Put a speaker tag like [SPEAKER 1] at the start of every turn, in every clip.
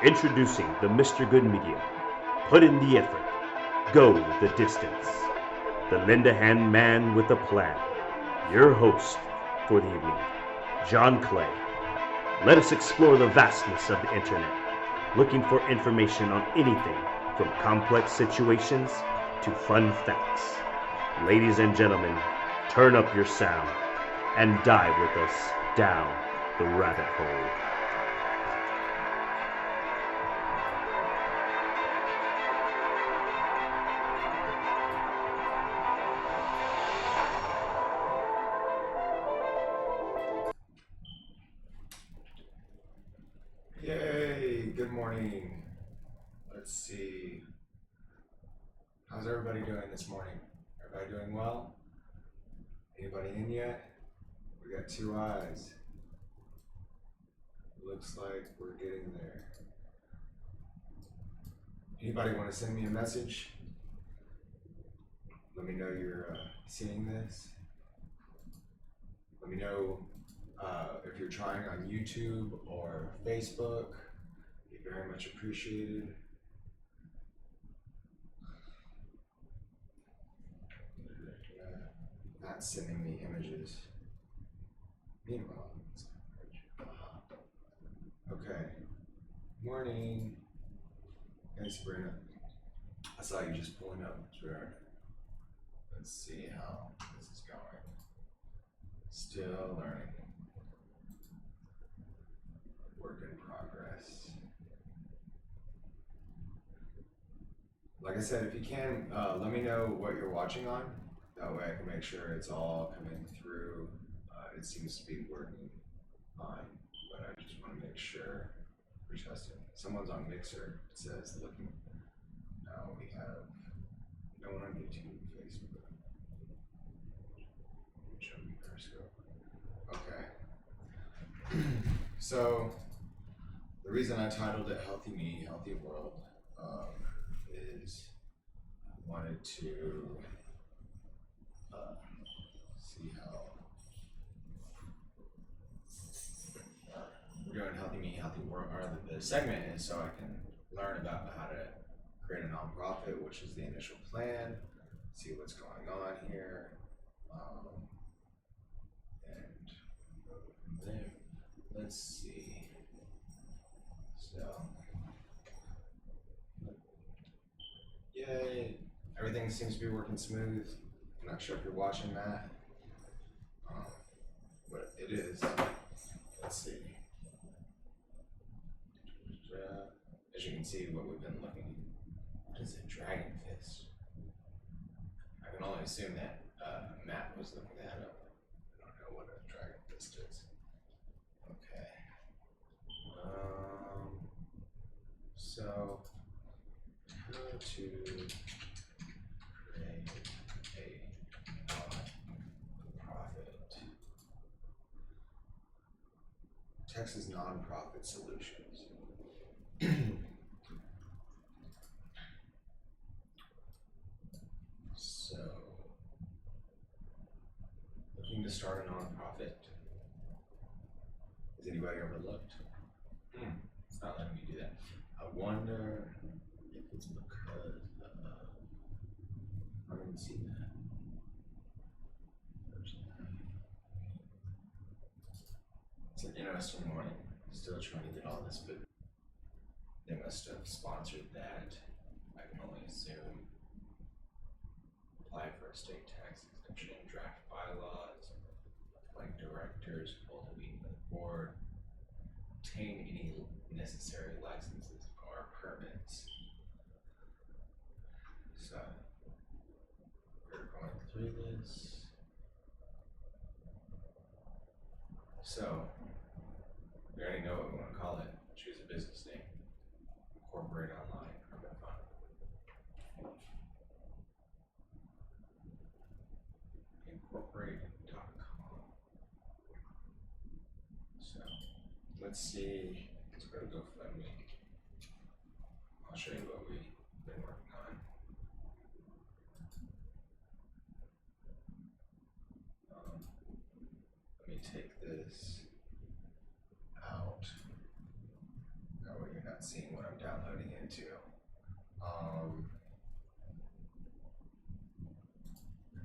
[SPEAKER 1] Introducing the Mr. Good Media. Put in the effort. Go the distance. The lend-a-hand man with a plan. Your host for the evening, John Clay. Let us explore the vastness of the internet, looking for information on anything from complex situations to fun facts. Ladies and gentlemen, turn up your sound and dive with us down the rabbit hole.
[SPEAKER 2] Yay, good morning. Let's see. How's everybody doing this morning? Everybody doing well? Anybody in yet? We got two eyes. Looks like we're getting there. Anybody want to send me a message? Let me know you're seeing this. Let me know if you're trying on YouTube or Facebook. Be very much appreciated. Not sending me images. Meanwhile, okay. Morning. Hey, Sabrina. I saw you just pulling up. Sure. Let's see how this is going. Still learning. Work in progress. Like I said, if you can, let me know what you're watching on. That way I can make sure it's all coming through. It seems to be working fine, but I just want to make sure we're testing. Someone's on Mixer, it says looking. Now we have no one on YouTube, Facebook. Show me Periscope. Okay. So the reason I titled it Healthy Me, Healthy World is I wanted to see how we're doing Healthy Me, Healthy World, or the segment is so I can learn about how to create a nonprofit, which is the initial plan, see what's going on here, and then let's see. So, yay! Everything seems to be working smooth. I'm not sure if you're watching that, but it is. Let's see. As you can see, what we've been looking. What is a dragon fist? I can only assume that Matt was looking that up. I don't know what a dragon fist is. Okay. So how to create a nonprofit. Texas Nonprofit Solutions. So, looking to start a nonprofit. Is anybody overlooked? It's not letting me do that. I wonder if it's because I didn't see that. It's an interesting morning. Still trying to get all this, but they must have sponsored that. I can only assume. Apply for a state tax exemption, draft bylaws, appoint directors, hold a meeting with the board, obtain any necessary licenses or permits. So we're going through this. So we already know what we want to call it. Choose a business name. Incorporate online. Okay, fine. Incorporate.com. So let's see. Let's go to GoFundMe. I'll show you what we've been working on. Let me take this out. That way you're not not seeing what I'm downloading into. I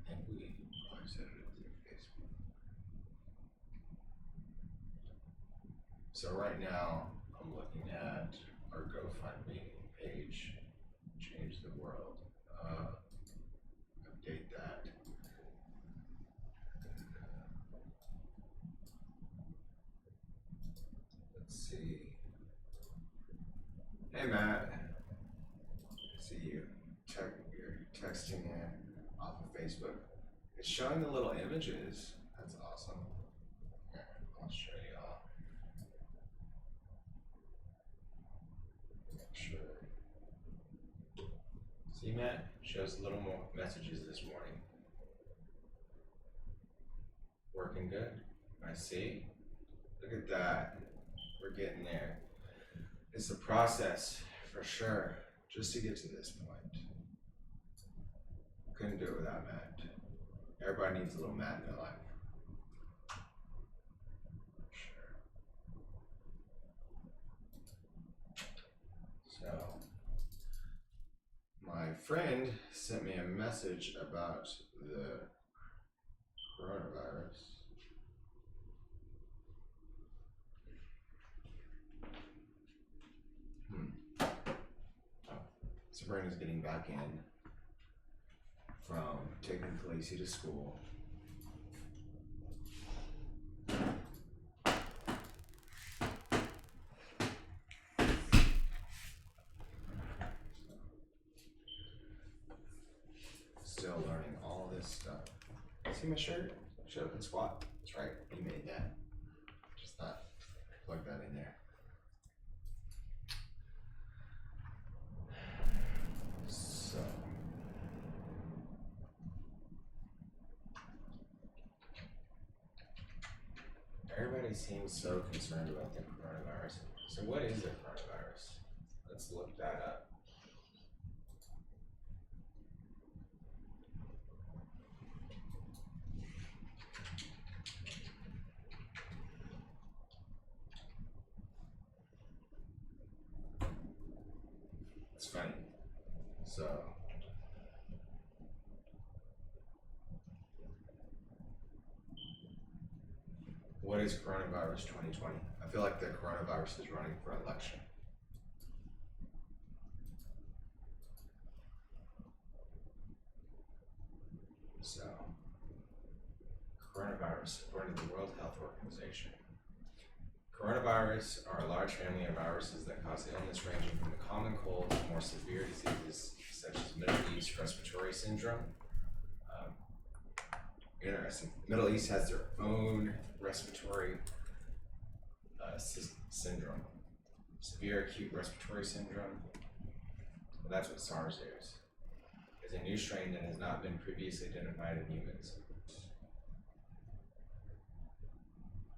[SPEAKER 2] think we probably set it up through Facebook. So right now, I'm looking at our GoFundMe page, Change the World. Update that. Let's see. Hey Matt, I see you. You're texting in off of Facebook. It's showing the little images. That's awesome. Here, I'll show you all. Make sure. See Matt? Shows a little more messages this morning. Working good. I see. Look at that. We're getting there. It's a process for sure, just to get to this point. Couldn't do it without Matt. Everybody needs a little Matt in their life. Sure. So, my friend sent me a message about the coronavirus. Sabrina's getting back in from taking Khaleesi to school. Still learning all this stuff. See my shirt? Shut up and squat. That's right, you made that. Just not plug that in there. So, everybody seems so concerned about the coronavirus. So what is the coronavirus? Let's look that up. It's funny. So, what is coronavirus 2020? I feel like the coronavirus is running for election. So, coronavirus, according to the World Health Organization. Coronavirus are a large family of viruses that cause illness ranging from the common cold to more severe diseases such as Middle East respiratory syndrome. Interesting. Middle East has their own respiratory syndrome. Severe acute respiratory syndrome. Well, that's what SARS is. It's a new strain that has not been previously identified in humans.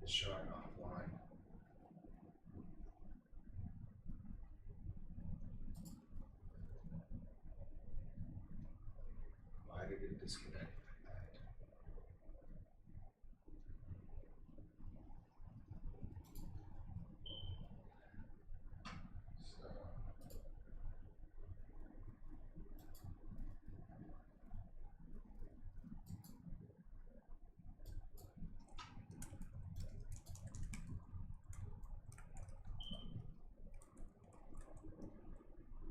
[SPEAKER 2] It's showing offline. Why did it disconnect like that?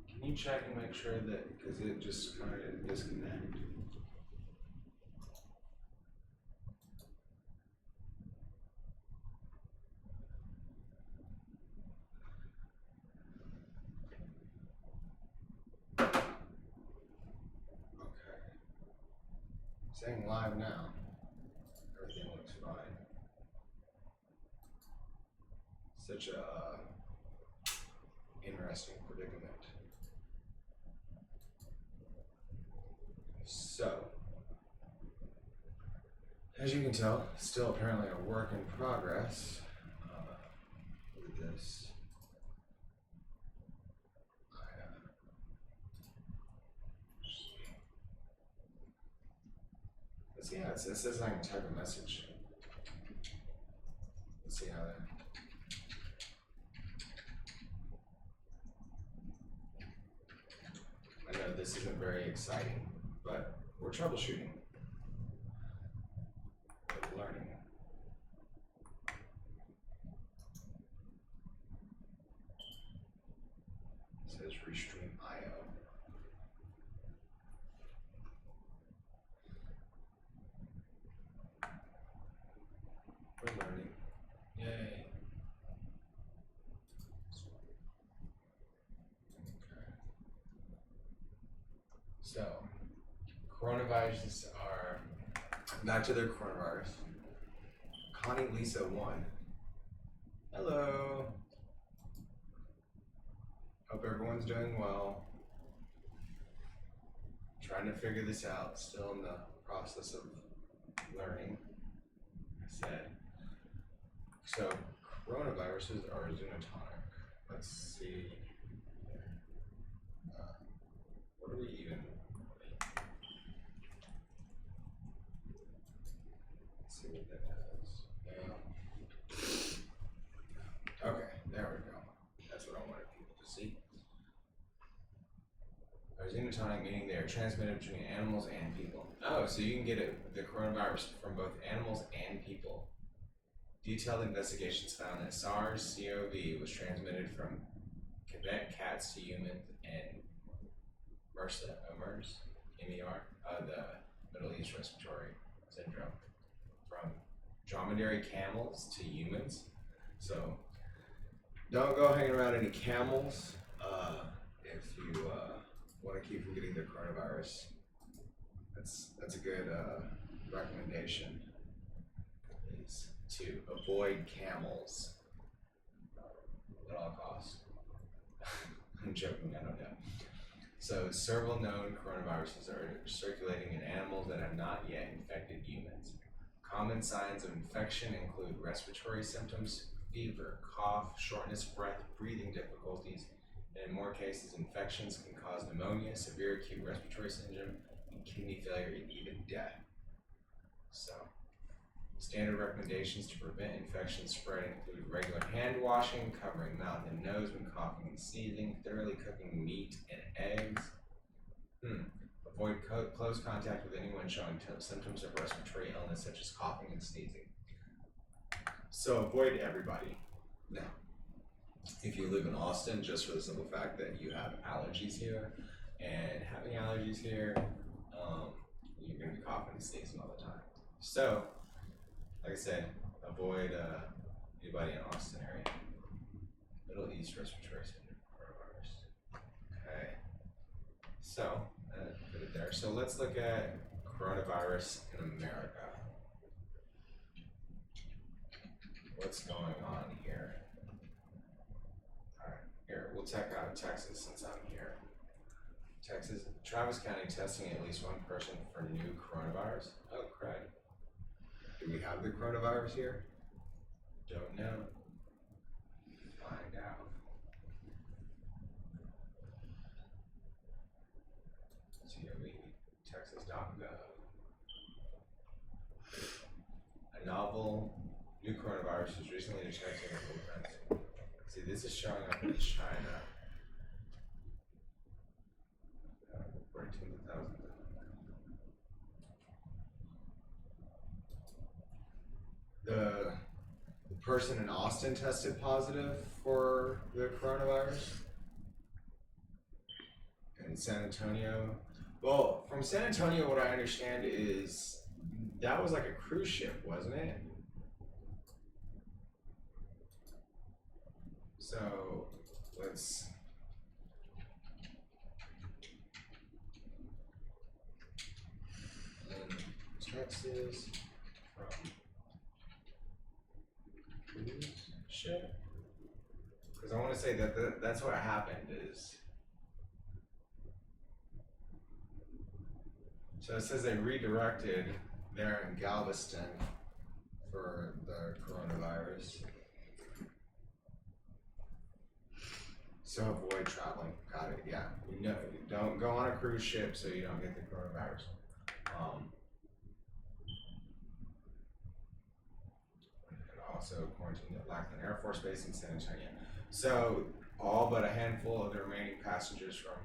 [SPEAKER 2] Can you check and make sure that, because it just kind of disconnected. Saying live now. Everything looks fine. Such a interesting predicament. So, as you can tell, still apparently a work in progress with this. Let's see how it says I can type a message. Let's see how that. this isn't very exciting, but we're troubleshooting. We're learning. It says Restream IO. We're learning. Yay. So, coronaviruses are back to their coronavirus. Connie Lisa 1. Hello. Hope everyone's doing well. Trying to figure this out. Still in the process of learning. I said. So, coronaviruses are zoonotonic. Let's see. What do we even? Let's see what that is. Okay, there we go. That's what I wanted people to see. Are zoonotonic, meaning they are transmitted between animals and people. Oh, so you can get the coronavirus from both animals and people. Detailed investigations found that SARS-CoV was transmitted from Quebec cats to humans and MERS, M-E-R, the Middle East Respiratory Syndrome, from dromedary camels to humans. So don't go hanging around any camels if you want to keep from getting the coronavirus. That's a good recommendation, is to avoid camels at all costs. I'm joking, I don't know. So several known coronaviruses are circulating in animals that have not yet infected humans. Common signs of infection include respiratory symptoms, fever, cough, shortness of breath, breathing difficulties, and in more cases, infections can cause pneumonia, severe acute respiratory syndrome, and kidney failure, and even death. So, standard recommendations to prevent infection spread include regular hand washing, covering mouth and nose when coughing and sneezing, thoroughly cooking meat and eggs. Avoid close contact with anyone showing symptoms of respiratory illness such as coughing and sneezing. So avoid everybody. Now, if you live in Austin, just for the simple fact that you have allergies here, and having allergies here, you're going to be coughing and sneezing all the time. So, like I said, avoid anybody in Austin area. Middle East Respiratory Syndrome coronavirus. Okay. So, put it there. So let's look at coronavirus in America. What's going on here? Alright, here, we'll check out Texas since I'm here. Texas, Travis County testing at least one person for new coronavirus. Oh, crud. Do we have the coronavirus here? Don't know. Find out. COE, Texas.gov. A novel new coronavirus was recently detected in Wuhan. See, this is showing up in China. 14,000. The person in Austin tested positive for the coronavirus. In San Antonio. Well, from San Antonio, what I understand is that was like a cruise ship, wasn't it? So let's Texas from cruise ship, because I want to say that that's what happened is. So it says they redirected there in Galveston for the coronavirus. So avoid traveling. Got it. Yeah. No, don't go on a cruise ship so you don't get the coronavirus. And also quarantine at Lackland Air Force Base in San Antonio. So all but a handful of the remaining passengers from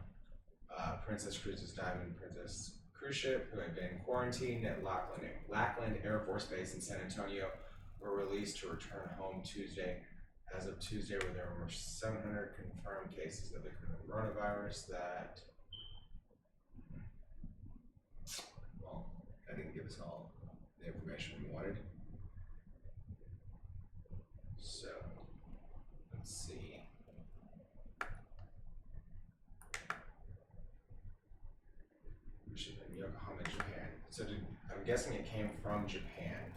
[SPEAKER 2] Princess Cruises Diamond Princess cruise ship, who had been quarantined at Lackland Air Force Base in San Antonio, were released to return home Tuesday. As of Tuesday, where there were 700 confirmed cases of the coronavirus, that didn't give us all the information we wanted. So let's see. Yokohama, Japan. So I'm guessing it came from Japan.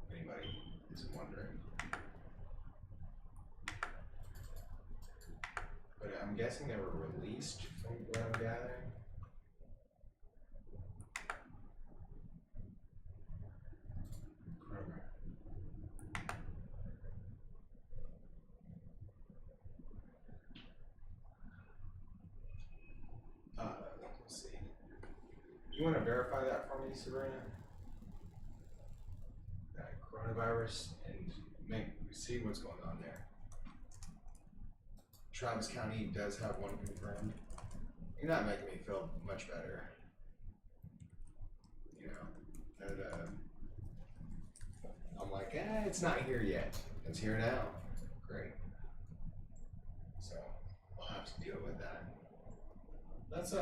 [SPEAKER 2] If anybody is wondering. But I'm guessing they were released from what I'm gathering. Let's see. You want to verify that for me, Sabrina? That coronavirus, and see what's going on there. Travis County does have one confirmed. You're not making me feel much better. You know, and I'm like, it's not here yet. It's here now. Great. So I'll have to deal with that. Let's say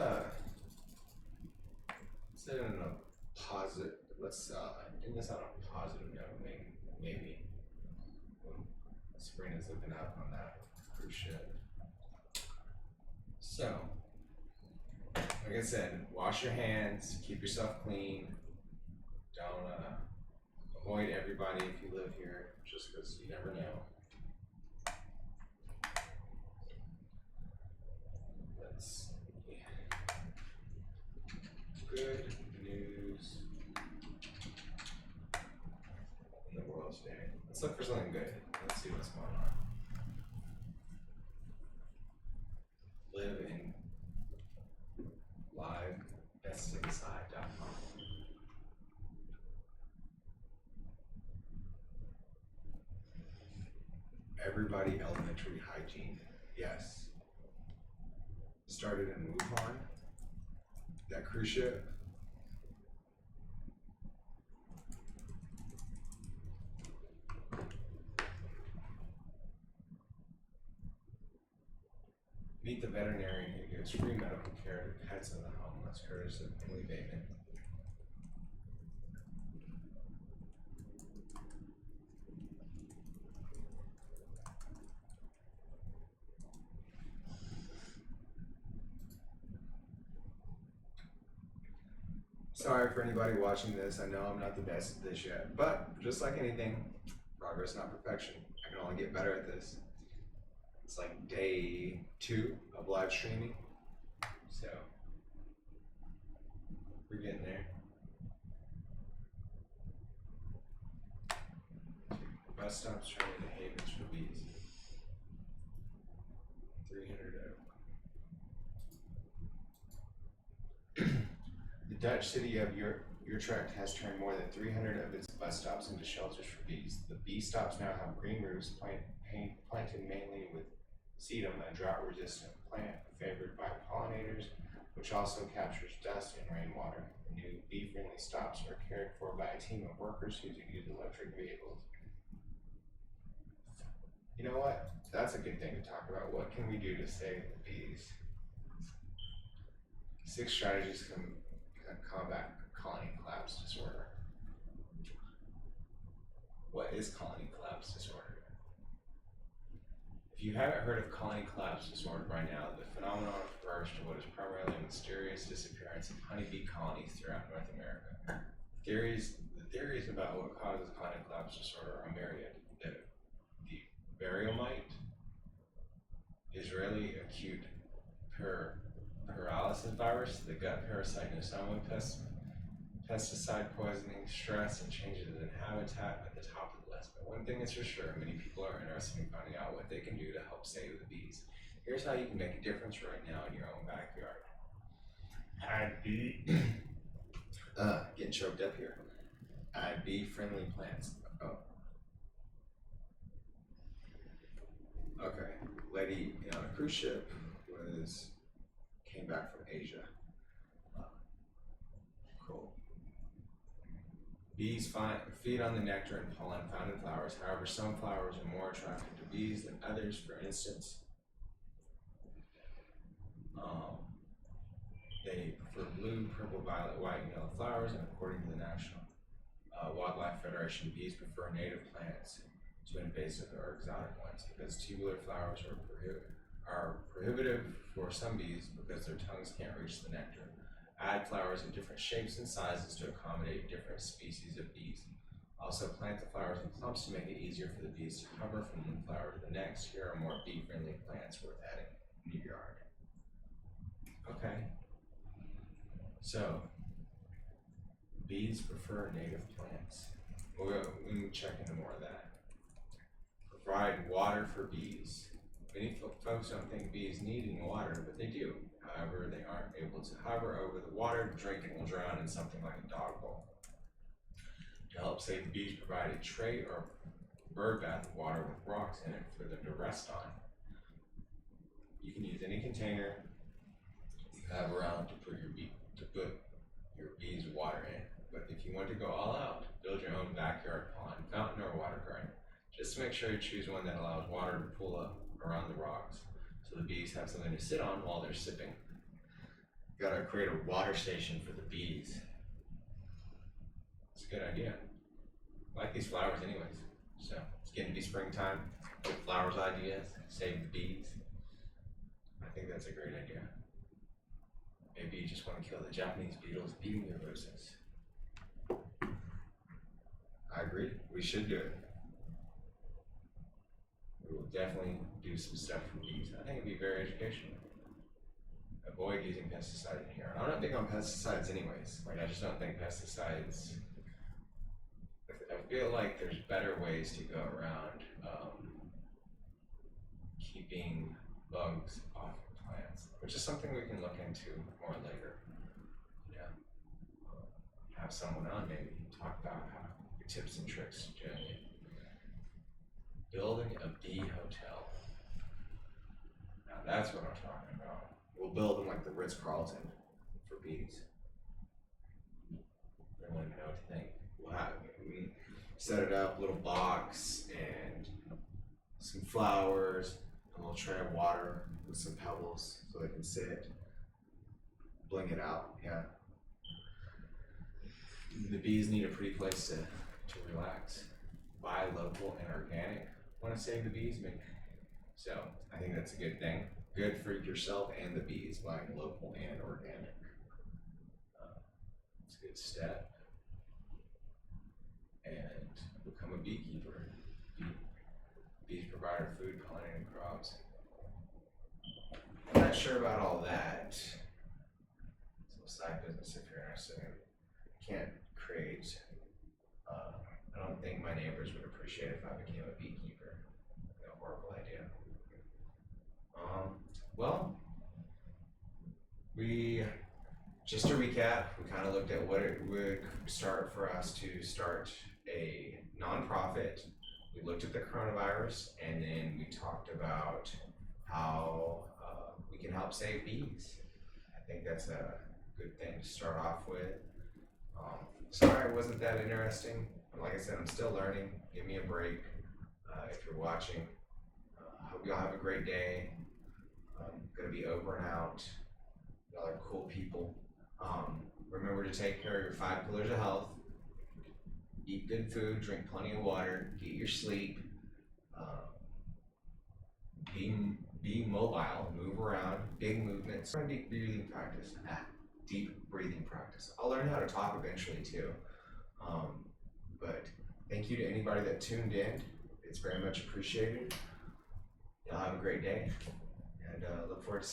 [SPEAKER 2] on a positive. Let's end this on a positive note. Maybe Sabrina's looking up on that cruise ship. So, like I said, wash your hands, keep yourself clean. Don't avoid everybody if you live here, just because you never know. Let's see. Good news in the world today. Let's look for something good. Let's see what's going on. Live in livebestinside.com. Everybody elementary hygiene. Yes. Started in Wuhan. That cruise ship. Meet the veterinarian who gives free medical care to pets in the homeless, courtesy of Emily Bateman. Sorry for anybody watching this. I know I'm not the best at this yet, but just like anything, progress, not perfection. I can only get better at this. It's like day 2 of live streaming, so we're getting there. Bus stops turning into havens for bees. 300 The Dutch city of Utrecht has turned more than 300 of its bus stops into shelters for bees. The bee stops now have green roofs planted mainly with sedum, a drought-resistant plant favored by pollinators, which also captures dust and rainwater. The new bee-friendly stops are cared for by a team of workers who use electric vehicles. You know what? That's a good thing to talk about. What can we do to save the bees? 6 strategies can combat colony collapse disorder. What is colony collapse disorder? If you haven't heard of colony collapse disorder by now, the phenomenon refers to what is primarily a mysterious disappearance of honeybee colonies throughout North America. The theories about what causes colony collapse disorder are myriad. The variomite, Israeli acute paralysis virus, the gut parasite Nosoma pesticide poisoning, stress, and changes in habitat at the top of the list. But one thing is for sure, many people are interested in finding out what they can do to help save the bees. Here's how you can make a difference right now in your own backyard. Add bee. Getting choked up here. Add bee-friendly plants. Oh. Okay, Lady cruise ship came back from Asia. Cool. Bees feed on the nectar and pollen found in flowers. However, some flowers are more attractive to bees than others. For instance, they prefer blue, purple, violet, white, and yellow flowers, and according to the National Wildlife Federation, bees prefer native plants to invasive or exotic ones because tubular flowers are prohibitive for some bees because their tongues can't reach the nectar. Add flowers in different shapes and sizes to accommodate different species of bees. Also plant the flowers in clumps to make it easier for the bees to hover from one flower to the next. Here are more bee-friendly plants worth adding in your yard. Okay. So, bees prefer native plants. We can check into more of that. Provide water for bees. Many folks don't think bees need any water, but they do. However, they aren't able to hover over the water, drink, and will drown in something like a dog bowl. To help save the bees, provide a tray or bird bath of water with rocks in it for them to rest on. You can use any container you have around to put your bees' water in. But if you want to go all out, build your own backyard pond, fountain, or water garden. Just make sure you choose one that allows water to pool up around the rocks, so the bees have something to sit on while they're sipping. You gotta create a water station for the bees. It's a good idea. I like these flowers anyways. So it's getting to be springtime. Good flowers ideas, save the bees. I think that's a great idea. Maybe you just want to kill the Japanese beetles eating your roses. I agree. We should do it. We will definitely do some stuff for bees. I think it'd be very educational. Avoid using pesticides in here. I'm not big on pesticides anyways. Like, I just don't think pesticides. I feel like there's better ways to go around keeping bugs off of plants, which is something we can look into more later. Yeah. Have someone on maybe talk about how your tips and tricks doing it. Building a bee hotel. Now that's what I'm talking about. We'll build them like the Ritz-Carlton for bees. I don't even know what to think. We set it up, little box and some flowers, a little tray of water with some pebbles so they can sit. Bling it out, yeah. The bees need a pretty place to relax. Buy local and organic. Want to save the bees? So I think that's a good thing. Good for yourself and the bees, buying local and organic. It's a good step. And become a beekeeper. Bees provide our food, pollinating crops. I'm not sure about all that. It's a side business if you're interested in it. I can't create. I don't think my neighbors would appreciate it if I became a beekeeper. A horrible idea. Well, just to recap, we kind of looked at what it would start for us to start a nonprofit. We looked at the coronavirus, and then we talked about how we can help save bees. I think that's a good thing to start off with. Sorry it wasn't that interesting. Like I said, I'm still learning. Give me a break if you're watching. Hope y'all have a great day. Gonna be over and out. Y'all are cool people. Remember to take care of your 5 pillars of health. Eat good food, drink plenty of water, get your sleep. Be mobile, move around, big movements. Deep breathing practice. Deep breathing practice. I'll learn how to talk eventually too. But thank you to anybody that tuned in. It's very much appreciated. Y'all have a great day, and look forward to